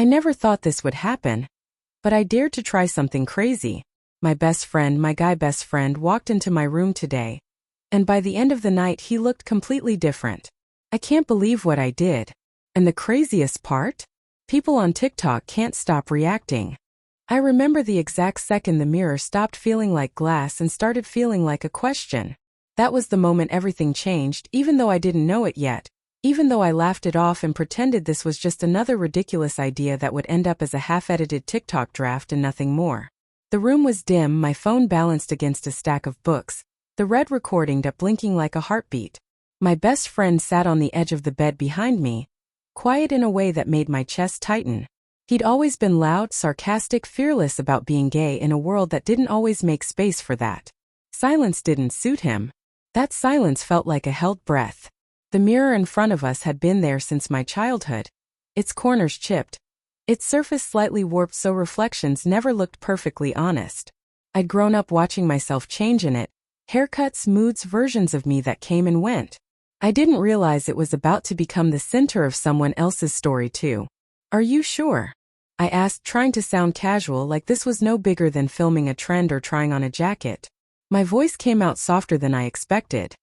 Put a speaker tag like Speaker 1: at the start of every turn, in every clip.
Speaker 1: I never thought this would happen, but I dared to try something crazy. My guy best friend, walked into my room today, and by the end of the night he looked completely different. I can't believe what I did. And the craziest part? People on TikTok can't stop reacting. I remember the exact second the mirror stopped feeling like glass and started feeling like a question. That was the moment everything changed, even though I didn't know it yet. Even though I laughed it off and pretended this was just another ridiculous idea that would end up as a half-edited TikTok draft and nothing more. The room was dim, my phone balanced against a stack of books, the red recording up blinking like a heartbeat. My best friend sat on the edge of the bed behind me, quiet in a way that made my chest tighten. He'd always been loud, sarcastic, fearless about being gay in a world that didn't always make space for that. Silence didn't suit him. That silence felt like a held breath. The mirror in front of us had been there since my childhood. Its corners chipped, its surface slightly warped so reflections never looked perfectly honest. I'd grown up watching myself change in it, haircuts, moods, versions of me that came and went. I didn't realize it was about to become the center of someone else's story too. Are you sure? I asked, trying to sound casual, like this was no bigger than filming a trend or trying on a jacket. My voice came out softer than I expected.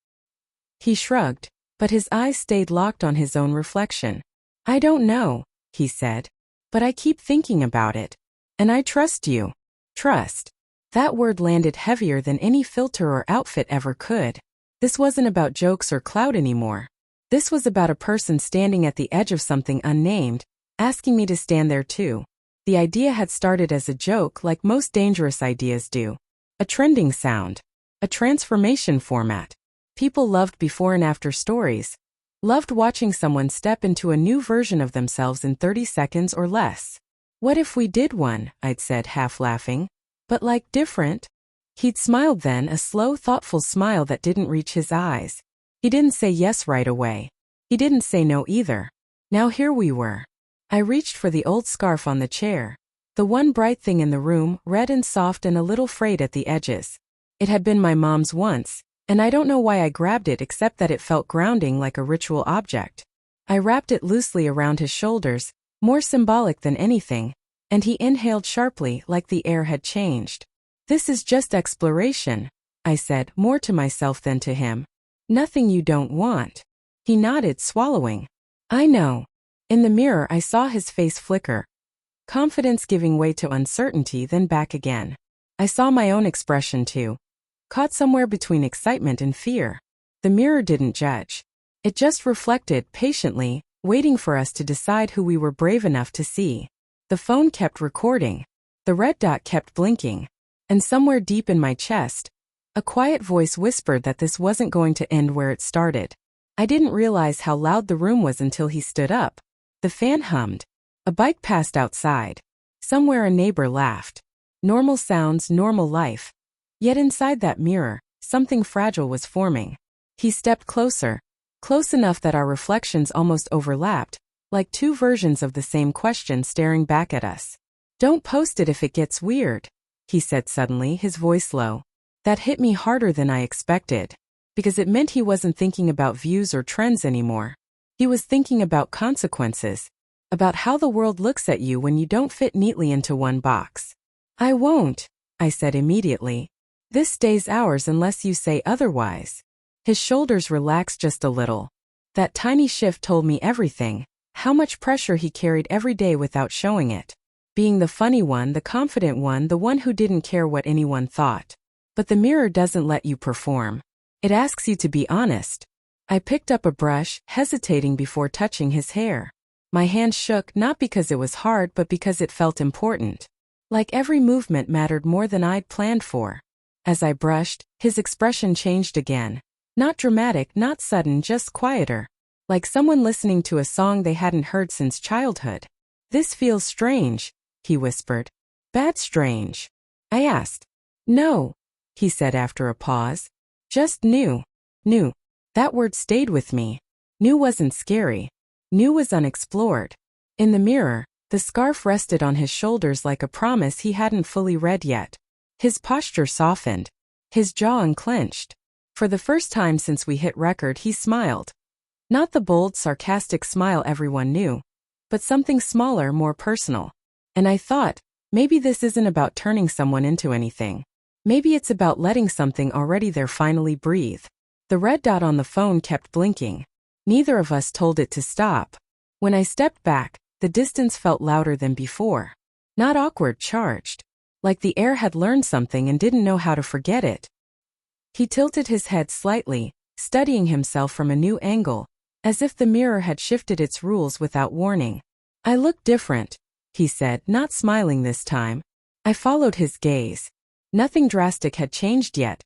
Speaker 1: He shrugged, but his eyes stayed locked on his own reflection. I don't know, he said, but I keep thinking about it. And I trust you. Trust. That word landed heavier than any filter or outfit ever could. This wasn't about jokes or clout anymore. This was about a person standing at the edge of something unnamed, asking me to stand there too. The idea had started as a joke, like most dangerous ideas do. A trending sound. A transformation format. People loved before and after stories. Loved watching someone step into a new version of themselves in 30 seconds or less. What if we did one? I'd said, half laughing. But like different? He'd smiled then, a slow, thoughtful smile that didn't reach his eyes. He didn't say yes right away. He didn't say no either. Now here we were. I reached for the old scarf on the chair. The one bright thing in the room, red and soft and a little frayed at the edges. It had been my mom's once, and I don't know why I grabbed it except that it felt grounding, like a ritual object. I wrapped it loosely around his shoulders, more symbolic than anything, and he inhaled sharply, like the air had changed. This is just exploration, I said, more to myself than to him. Nothing you don't want. He nodded, swallowing. I know. In the mirror I saw his face flicker. Confidence giving way to uncertainty, then back again. I saw my own expression too. Caught somewhere between excitement and fear. The mirror didn't judge. It just reflected, patiently, waiting for us to decide who we were brave enough to see. The phone kept recording. The red dot kept blinking. And somewhere deep in my chest, a quiet voice whispered that this wasn't going to end where it started. I didn't realize how loud the room was until he stood up. The fan hummed. A bike passed outside. Somewhere a neighbor laughed. Normal sounds, normal life. Yet inside that mirror, something fragile was forming. He stepped closer, close enough that our reflections almost overlapped, like two versions of the same question staring back at us. Don't post it if it gets weird, he said suddenly, his voice low. That hit me harder than I expected, because it meant he wasn't thinking about views or trends anymore. He was thinking about consequences, about how the world looks at you when you don't fit neatly into one box. I won't, I said immediately. This stays ours unless you say otherwise. His shoulders relaxed just a little. That tiny shift told me everything, how much pressure he carried every day without showing it. Being the funny one, the confident one, the one who didn't care what anyone thought. But the mirror doesn't let you perform. It asks you to be honest. I picked up a brush, hesitating before touching his hair. My hand shook, not because it was hard but because it felt important. Like every movement mattered more than I'd planned for. As I brushed, his expression changed again. Not dramatic, not sudden, just quieter. Like someone listening to a song they hadn't heard since childhood. This feels strange, he whispered. Bad strange? I asked. No, he said after a pause. Just new. New. That word stayed with me. New wasn't scary. New was unexplored. In the mirror, the scarf rested on his shoulders like a promise he hadn't fully read yet. His posture softened. His jaw unclenched. For the first time since we hit record, he smiled. Not the bold, sarcastic smile everyone knew. but something smaller, more personal. And I thought, maybe this isn't about turning someone into anything. Maybe it's about letting something already there finally breathe. The red dot on the phone kept blinking. Neither of us told it to stop. When I stepped back, the distance felt louder than before. Not awkward, charged. Like the air had learned something and didn't know how to forget it. He tilted his head slightly, studying himself from a new angle, as if the mirror had shifted its rules without warning. I look different, he said, not smiling this time. I followed his gaze. Nothing drastic had changed yet.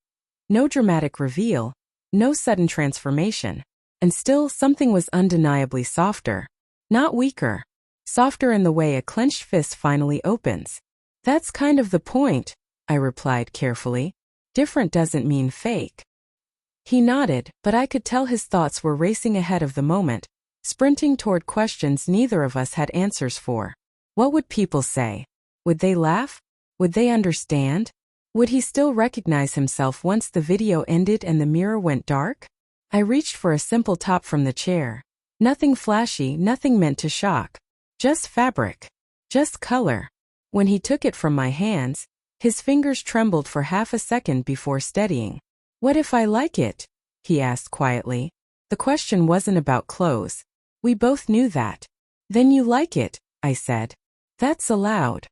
Speaker 1: No dramatic reveal, no sudden transformation. And still, something was undeniably softer. Not weaker. Softer in the way a clenched fist finally opens. That's kind of the point, I replied carefully. Different doesn't mean fake. He nodded, but I could tell his thoughts were racing ahead of the moment, sprinting toward questions neither of us had answers for. What would people say? Would they laugh? Would they understand? Would he still recognize himself once the video ended and the mirror went dark? I reached for a simple top from the chair. Nothing flashy, nothing meant to shock. Just fabric. Just color. When he took it from my hands, his fingers trembled for half a second before steadying. What if I like it? He asked quietly. The question wasn't about clothes. We both knew that. Then you like it, I said. That's allowed.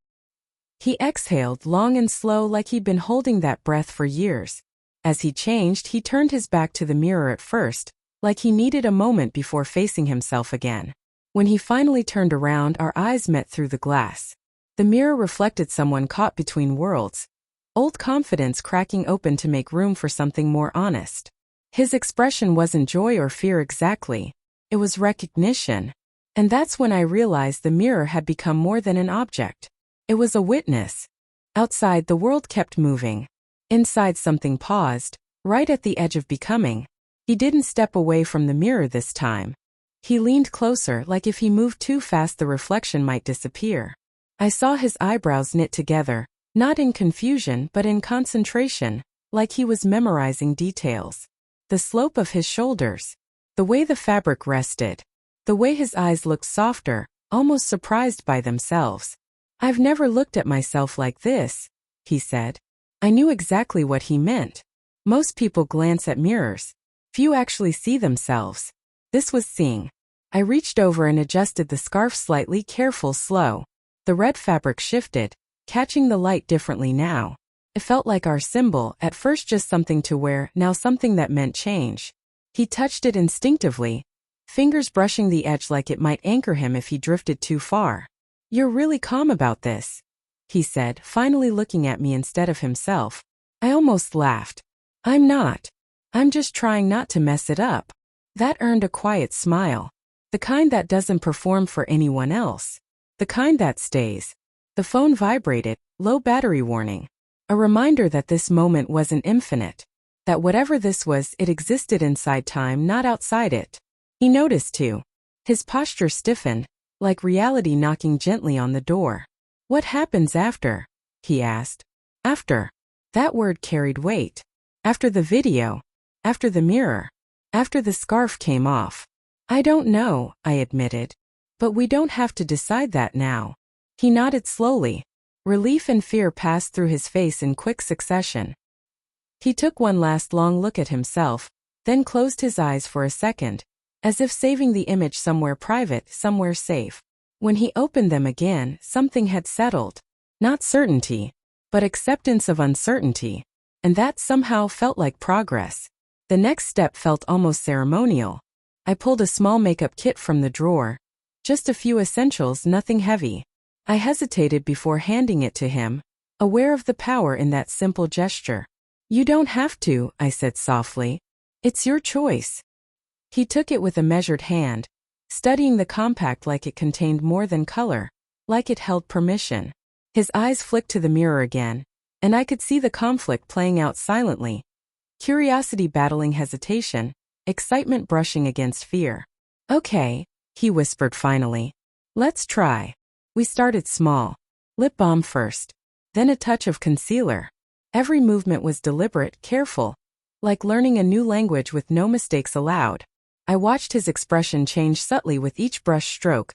Speaker 1: He exhaled long and slow like he'd been holding that breath for years. As he changed, he turned his back to the mirror at first, like he needed a moment before facing himself again. When he finally turned around, our eyes met through the glass. The mirror reflected someone caught between worlds. Old confidence cracking open to make room for something more honest. His expression wasn't joy or fear exactly. It was recognition. And that's when I realized the mirror had become more than an object. It was a witness. Outside, the world kept moving. Inside, something paused, right at the edge of becoming. He didn't step away from the mirror this time. He leaned closer, like if he moved too fast the reflection might disappear. I saw his eyebrows knit together, not in confusion but in concentration, like he was memorizing details. The slope of his shoulders. The way the fabric rested. The way his eyes looked softer, almost surprised by themselves. I've never looked at myself like this, he said. I knew exactly what he meant. Most people glance at mirrors. Few actually see themselves. This was seeing. I reached over and adjusted the scarf slightly, careful, slow. The red fabric shifted, catching the light differently now. It felt like our symbol, at first just something to wear, now something that meant change. He touched it instinctively, fingers brushing the edge like it might anchor him if he drifted too far. You're really calm about this, he said, finally looking at me instead of himself. I almost laughed. I'm not. I'm just trying not to mess it up. That earned a quiet smile. The kind that doesn't perform for anyone else. The kind that stays. The phone vibrated, low battery warning. A reminder that this moment wasn't infinite. That whatever this was, it existed inside time, not outside it. He noticed too. His posture stiffened, like reality knocking gently on the door. What happens after? He asked. After. That word carried weight. After the video. After the mirror. After the scarf came off. I don't know, I admitted. But we don't have to decide that now. He nodded slowly. Relief and fear passed through his face in quick succession. He took one last long look at himself, then closed his eyes for a second, as if saving the image somewhere private, somewhere safe. When he opened them again, something had settled. Not certainty, but acceptance of uncertainty. And that somehow felt like progress. The next step felt almost ceremonial. I pulled a small makeup kit from the drawer. Just a few essentials, nothing heavy. I hesitated before handing it to him, aware of the power in that simple gesture. You don't have to, I said softly. It's your choice. He took it with a measured hand, studying the compact like it contained more than color, like it held permission. His eyes flicked to the mirror again, and I could see the conflict playing out silently. Curiosity battling hesitation, excitement brushing against fear. Okay, he whispered finally. Let's try. We started small. Lip balm first. Then a touch of concealer. Every movement was deliberate, careful, like learning a new language with no mistakes allowed. I watched his expression change subtly with each brush stroke.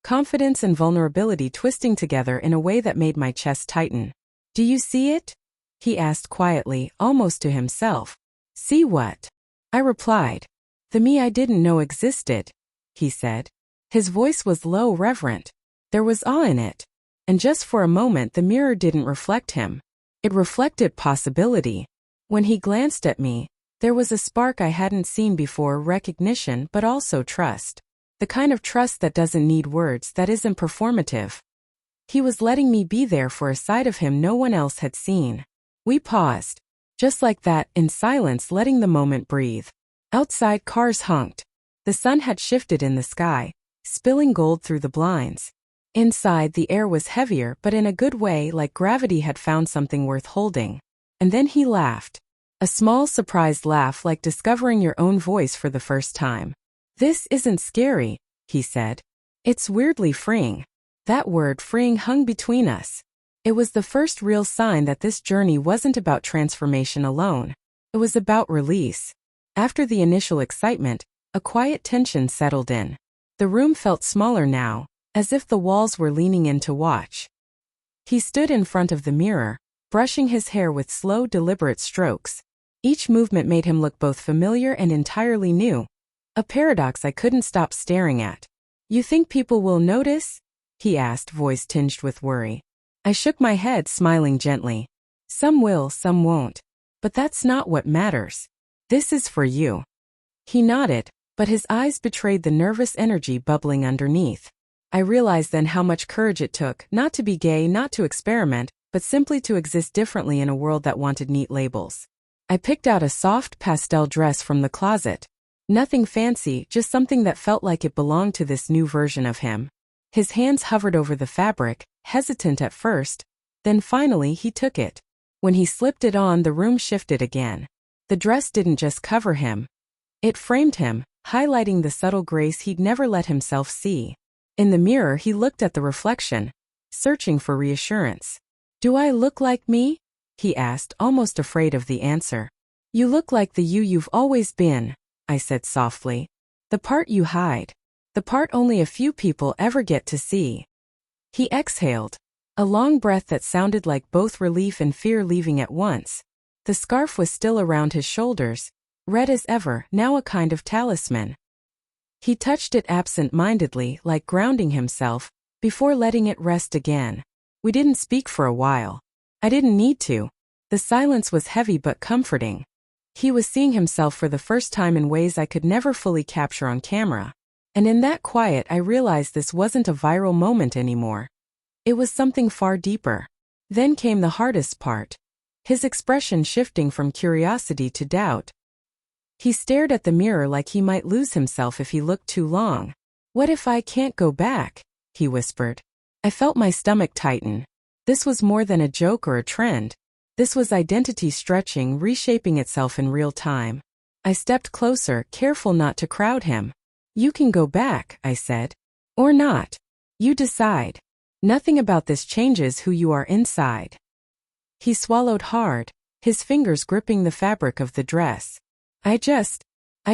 Speaker 1: confidence and vulnerability twisting together in a way that made my chest tighten. "Do you see it?" he asked quietly, almost to himself. "See what?" I replied. "The me I didn't know existed," he said. His voice was low, reverent. There was awe in it. And just for a moment the mirror didn't reflect him. It reflected possibility. When he glanced at me, there was a spark I hadn't seen before, recognition but also trust. The kind of trust that doesn't need words, that isn't performative. He was letting me be there for a side of him no one else had seen. We paused. Just like that, in silence, letting the moment breathe. Outside, cars honked. The sun had shifted in the sky, spilling gold through the blinds. Inside, the air was heavier, but in a good way, like gravity had found something worth holding. And then he laughed. A small, surprised laugh, like discovering your own voice for the first time. "This isn't scary," he said. "It's weirdly freeing." That word, freeing, hung between us. It was the first real sign that this journey wasn't about transformation alone. It was about release. After the initial excitement, a quiet tension settled in. The room felt smaller now, as if the walls were leaning in to watch. He stood in front of the mirror, brushing his hair with slow, deliberate strokes. Each movement made him look both familiar and entirely new. A paradox I couldn't stop staring at. "You think people will notice?" he asked, voice tinged with worry. I shook my head, smiling gently. "Some will, some won't. But that's not what matters. This is for you." He nodded, but his eyes betrayed the nervous energy bubbling underneath. I realized then how much courage it took, not to be gay, not to experiment, but simply to exist differently in a world that wanted neat labels. I picked out a soft pastel dress from the closet. Nothing fancy, just something that felt like it belonged to this new version of him. His hands hovered over the fabric, hesitant at first, then finally he took it. When he slipped it on, the room shifted again. The dress didn't just cover him. It framed him, highlighting the subtle grace he'd never let himself see. In the mirror he looked at the reflection, searching for reassurance. "Do I look like me?" he asked, almost afraid of the answer. "You look like the you've always been," I said softly. "The part you hide. The part only a few people ever get to see." He exhaled, a long breath that sounded like both relief and fear leaving at once. The scarf was still around his shoulders, red as ever, now a kind of talisman. He touched it absent-mindedly, like grounding himself, before letting it rest again. We didn't speak for a while. I didn't need to. The silence was heavy but comforting. He was seeing himself for the first time in ways I could never fully capture on camera. And in that quiet I realized this wasn't a viral moment anymore. It was something far deeper. Then came the hardest part. His expression shifting from curiosity to doubt. He stared at the mirror like he might lose himself if he looked too long. "What if I can't go back?" he whispered. I felt my stomach tighten. This was more than a joke or a trend. This was identity stretching, reshaping itself in real time. I stepped closer, careful not to crowd him. "You can go back," I said. "Or not. You decide. Nothing about this changes who you are inside." He swallowed hard, his fingers gripping the fabric of the dress. I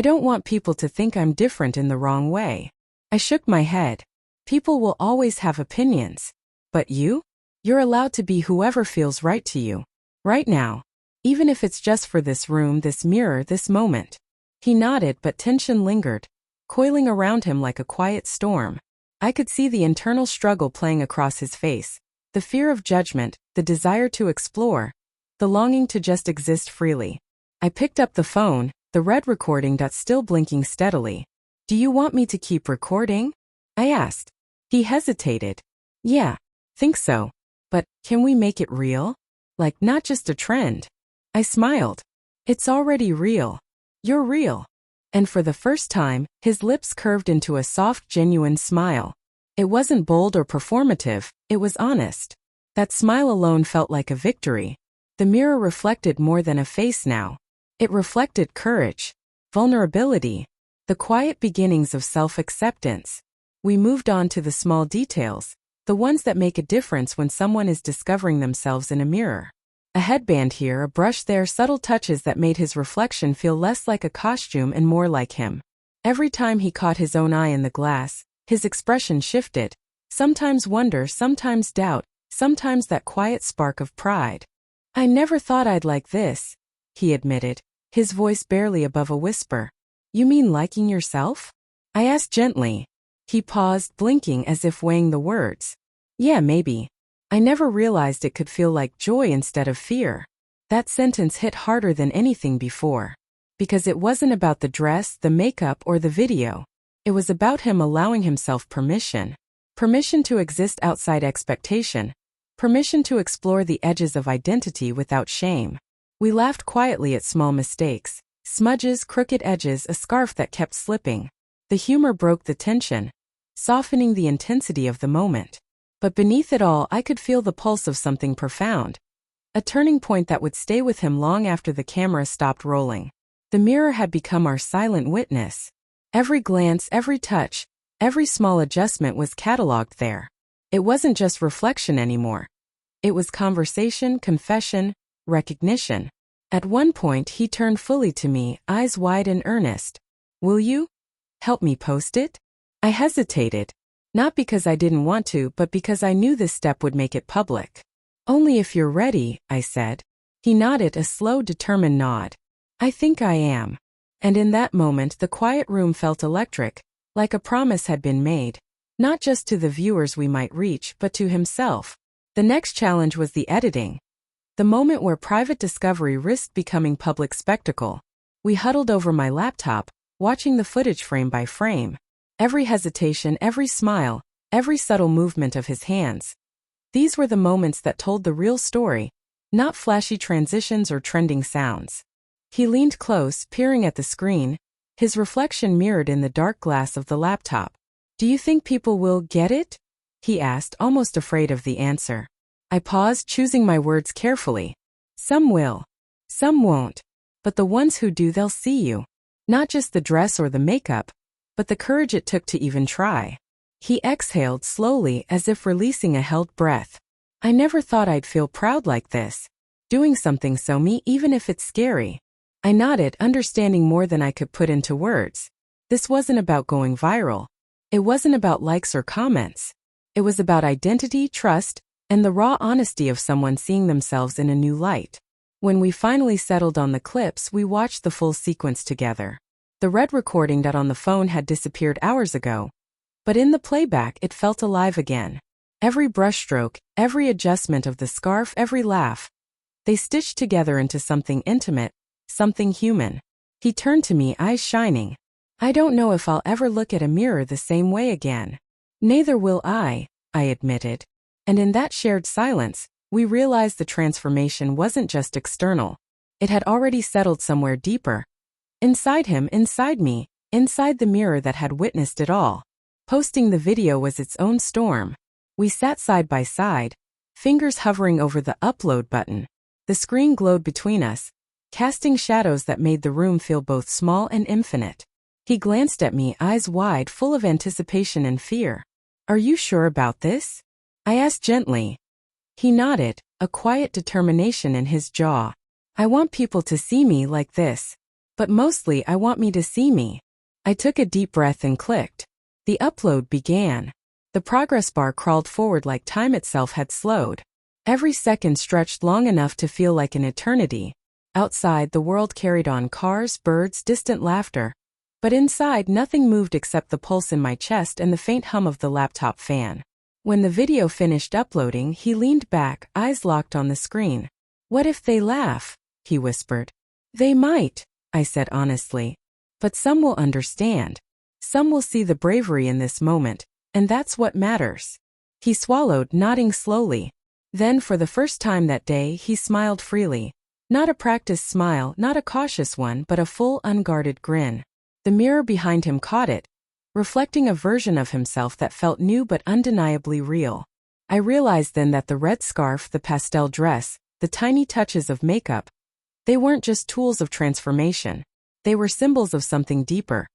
Speaker 1: don't want people to think I'm different in the wrong way." I shook my head. "People will always have opinions. But you? You're allowed to be whoever feels right to you. Right now. Even if it's just for this room, this mirror, this moment." He nodded, but tension lingered, coiling around him like a quiet storm. I could see the internal struggle playing across his face, the fear of judgment, the desire to explore, the longing to just exist freely. I picked up the phone, the red recording dot still blinking steadily. "Do you want me to keep recording?" I asked. He hesitated. "Yeah, think so. But can we make it real? Like not just a trend?" I smiled. "It's already real. You're real." And for the first time, his lips curved into a soft, genuine smile. It wasn't bold or performative, it was honest. That smile alone felt like a victory. The mirror reflected more than a face now. It reflected courage, vulnerability, the quiet beginnings of self-acceptance. We moved on to the small details, the ones that make a difference when someone is discovering themselves in a mirror. A headband here, a brush there, subtle touches that made his reflection feel less like a costume and more like him. Every time he caught his own eye in the glass, his expression shifted, Sometimes wonder, sometimes doubt, sometimes that quiet spark of pride. "I never thought I'd like this," he admitted, his voice barely above a whisper. "You mean liking yourself?" I asked gently. He paused, blinking as if weighing the words. "Yeah, maybe. I never realized it could feel like joy instead of fear." That sentence hit harder than anything before. Because it wasn't about the dress, the makeup, or the video. It was about him allowing himself permission. Permission to exist outside expectation. Permission to explore the edges of identity without shame. We laughed quietly at small mistakes. Smudges, crooked edges, a scarf that kept slipping. The humor broke the tension, softening the intensity of the moment. But beneath it all, I could feel the pulse of something profound. A turning point that would stay with him long after the camera stopped rolling. The mirror had become our silent witness. Every glance, every touch, every small adjustment was cataloged there. It wasn't just reflection anymore. It was conversation, confession, recognition. At one point, he turned fully to me, eyes wide and earnest. "Will you help me post it?" I hesitated. Not because I didn't want to, but because I knew this step would make it public. "Only if you're ready," I said. He nodded, a slow, determined nod. "I think I am." And in that moment, the quiet room felt electric, like a promise had been made. Not just to the viewers we might reach, but to himself. The next challenge was the editing. The moment where private discovery risked becoming public spectacle. We huddled over my laptop, watching the footage frame by frame. Every hesitation, every smile, every subtle movement of his hands. These were the moments that told the real story, not flashy transitions or trending sounds. He leaned close, peering at the screen, his reflection mirrored in the dark glass of the laptop. "Do you think people will get it?" he asked, almost afraid of the answer. I paused, choosing my words carefully. "Some will. Some won't. But the ones who do, they'll see you. Not just the dress or the makeup, but the courage it took to even try." He exhaled slowly, as if releasing a held breath. "I never thought I'd feel proud like this. Doing something so me, even if it's scary." I nodded, understanding more than I could put into words. This wasn't about going viral. It wasn't about likes or comments. It was about identity, trust, and the raw honesty of someone seeing themselves in a new light. When we finally settled on the clips, we watched the full sequence together. The red recording that on the phone had disappeared hours ago. But in the playback, it felt alive again. Every brushstroke, every adjustment of the scarf, every laugh. They stitched together into something intimate, something human. He turned to me, eyes shining. "I don't know if I'll ever look at a mirror the same way again." "Neither will I admitted. And in that shared silence, we realized the transformation wasn't just external. It had already settled somewhere deeper. Inside him, inside me, inside the mirror that had witnessed it all. Posting the video was its own storm. We sat side by side, fingers hovering over the upload button. The screen glowed between us, casting shadows that made the room feel both small and infinite. He glanced at me, eyes wide, full of anticipation and fear. "Are you sure about this?" I asked gently. He nodded, a quiet determination in his jaw. "I want people to see me like this. But mostly I want me to see me." I took a deep breath and clicked. The upload began. The progress bar crawled forward like time itself had slowed. Every second stretched long enough to feel like an eternity. Outside, the world carried on, cars, birds, distant laughter. But inside, nothing moved except the pulse in my chest and the faint hum of the laptop fan. When the video finished uploading, he leaned back, eyes locked on the screen. "What if they laugh?" he whispered. "They might," I said honestly. "But some will understand. Some will see the bravery in this moment, and that's what matters." He swallowed, nodding slowly. Then, for the first time that day, he smiled freely. Not a practiced smile, not a cautious one, but a full, unguarded grin. The mirror behind him caught it, reflecting a version of himself that felt new but undeniably real. I realized then that the red scarf, the pastel dress, the tiny touches of makeup, they weren't just tools of transformation. They were symbols of something deeper.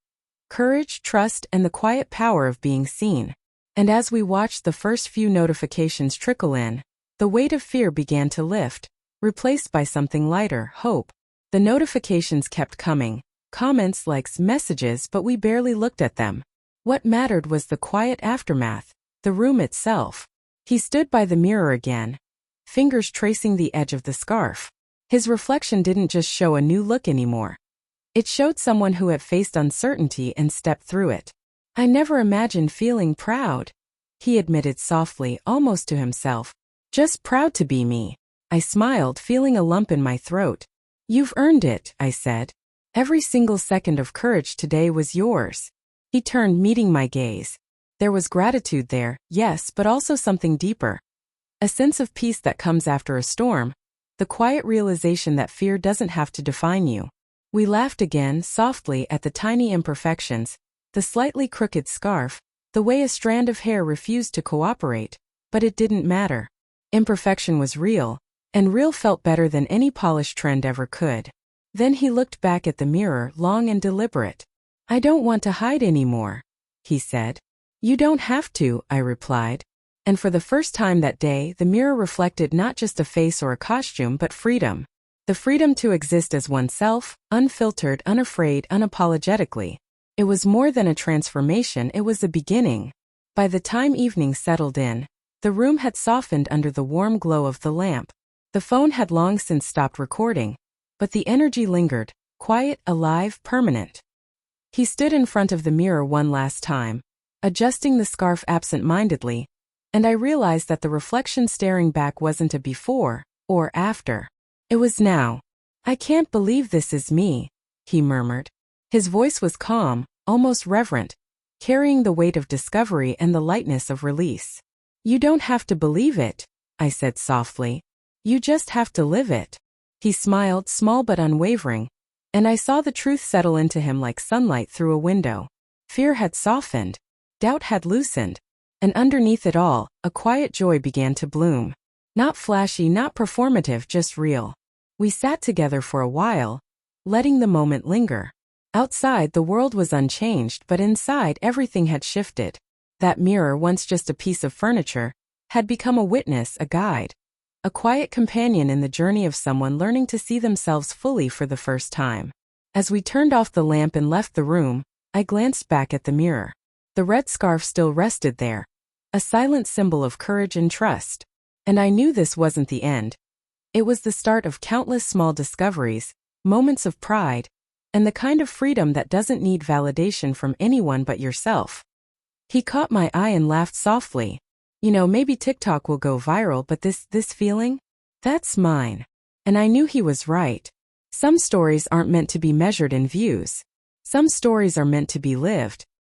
Speaker 1: Courage, trust, and the quiet power of being seen. And as we watched the first few notifications trickle in, the weight of fear began to lift, replaced by something lighter, hope. The notifications kept coming, comments, likes, messages, but we barely looked at them. What mattered was the quiet aftermath, the room itself. He stood by the mirror again, fingers tracing the edge of the scarf. His reflection didn't just show a new look anymore. It showed someone who had faced uncertainty and stepped through it. I never imagined feeling proud, he admitted softly, almost to himself. Just proud to be me. I smiled, feeling a lump in my throat. You've earned it, I said. Every single second of courage today was yours. He turned, meeting my gaze. There was gratitude there, yes, but also something deeper. A sense of peace that comes after a storm. The quiet realization that fear doesn't have to define you. We laughed again, softly, at the tiny imperfections, the slightly crooked scarf, the way a strand of hair refused to cooperate, but it didn't matter. Imperfection was real, and real felt better than any polished trend ever could. Then he looked back at the mirror, long and deliberate. I don't want to hide anymore, he said. You don't have to, I replied. And for the first time that day, the mirror reflected not just a face or a costume but freedom. The freedom to exist as oneself, unfiltered, unafraid, unapologetically. It was more than a transformation, it was the beginning. By the time evening settled in, the room had softened under the warm glow of the lamp. The phone had long since stopped recording, but the energy lingered, quiet, alive, permanent. He stood in front of the mirror one last time, adjusting the scarf absent-mindedly, and I realized that the reflection staring back wasn't a before or after. It was now. I can't believe this is me, he murmured. His voice was calm, almost reverent, carrying the weight of discovery and the lightness of release. You don't have to believe it, I said softly. You just have to live it. He smiled, small but unwavering, and I saw the truth settle into him like sunlight through a window. Fear had softened, doubt had loosened, and underneath it all, a quiet joy began to bloom. Not flashy, not performative, just real. We sat together for a while, letting the moment linger. Outside, the world was unchanged, but inside, everything had shifted. That mirror, once just a piece of furniture, had become a witness, a guide. A quiet companion in the journey of someone learning to see themselves fully for the first time. As we turned off the lamp and left the room, I glanced back at the mirror. The red scarf still rested there, a silent symbol of courage and trust. And I knew this wasn't the end. It was the start of countless small discoveries, moments of pride, and the kind of freedom that doesn't need validation from anyone but yourself. He caught my eye and laughed softly. You know, maybe TikTok will go viral, but this feeling? That's mine. And I knew he was right. Some stories aren't meant to be measured in views. Some stories are meant to be lived,